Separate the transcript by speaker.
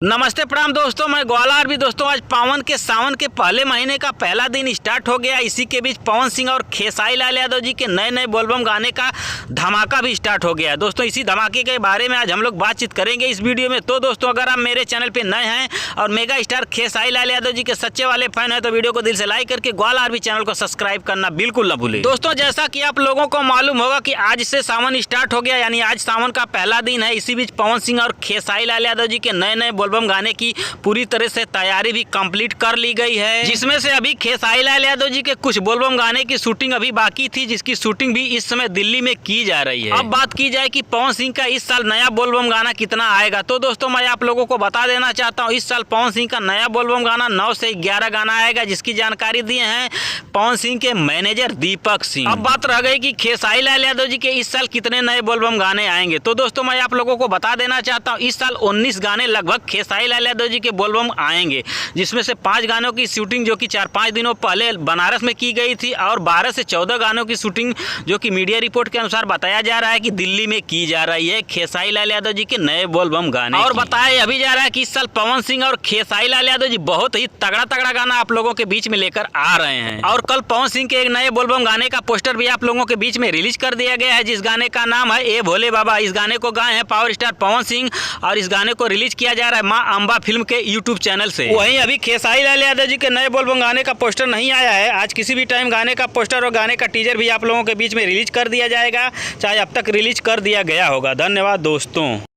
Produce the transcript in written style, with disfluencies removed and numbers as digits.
Speaker 1: नमस्ते प्रणाम दोस्तों, मैं ग्वाला भी। दोस्तों आज पावन के सावन के पहले महीने का पहला दिन स्टार्ट हो गया। इसी के बीच पवन सिंह और खेसारी लाल यादव जी के नए नए बोलबम गाने का धमाका भी स्टार्ट हो गया है। दोस्तों इसी धमाके के बारे में आज हम लोग बातचीत करेंगे इस वीडियो में। तो दोस्तों अगर आप मेरे चैनल पे नए हैं और मेगा स्टार खेसारी लाल यादव जी के सच्चे वाले फैन है तो वीडियो को दिल से लाइक करके ग्वाला भी चैनल को सब्सक्राइब करना बिल्कुल न भूलें। दोस्तों जैसा कि आप लोगों को मालूम होगा कि आज से सावन स्टार्ट हो गया, यानी आज सावन का पहला दिन है। इसी बीच पवन सिंह और खेसारी लाल यादव जी के नए नए बोलबम गाने की पूरी तरह से तैयारी भी कंप्लीट कर ली गई है, जिसमें से अभी खेसारी लाल यादव जी के कुछ बोलबम गाने की शूटिंग अभी बाकी थी, जिसकी शूटिंग भी इस समय दिल्ली में की जा रही है। अब बात की जाए कि पवन सिंह का इस साल नया बोलबम गाना कितना आएगा, तो दोस्तों मैं आप लोगों को बता देना चाहता हूँ इस साल पवन सिंह का नया बोलबम गाना 9 से 11 गाना आएगा, जिसकी जानकारी दिए हैं पवन सिंह के मैनेजर दीपक सिंह। अब बात रह गई कि खेसारी लाल यादव जी के इस साल कितने नए बोलबम गाने आएंगे, तो दोस्तों मैं आप लोगों को बता देना चाहता हूँ इस साल 19 गाने लगभग खेसारी लाल यादव जी के बोलबम आएंगे, जिसमें से 5 गानों की शूटिंग जो कि 4-5 दिनों पहले बनारस में की गई थी और 12 से 14 गानों की शूटिंग जो कि मीडिया रिपोर्ट के अनुसार बताया जा रहा है कि दिल्ली में की जा रही है खेसारी लाल यादव जी के नए बोलबम गाने। और बताया अभी जा रहा है कि इस साल पवन सिंह और खेसारी लाल यादव जी बहुत ही तगड़ा तगड़ा गाना आप लोगों के बीच में लेकर आ रहे हैं। और कल पवन सिंह के एक नए बोलबम गाने का पोस्टर भी आप लोगों के बीच में रिलीज कर दिया गया है, जिस गाने का नाम है ए भोले बाबा। इस गाने को गाए हैं पावर स्टार पवन सिंह और इस गाने को रिलीज किया जा रहा है माँ अंबा फिल्म के यूट्यूब चैनल से। वहीं अभी खेसारी लाल यादव जी के नए बोलबम गाने का पोस्टर नहीं आया है। आज किसी भी टाइम गाने का पोस्टर और गाने का टीजर भी आप लोगों के बीच में रिलीज कर दिया जाएगा, चाहे अब तक रिलीज कर दिया गया होगा। धन्यवाद दोस्तों।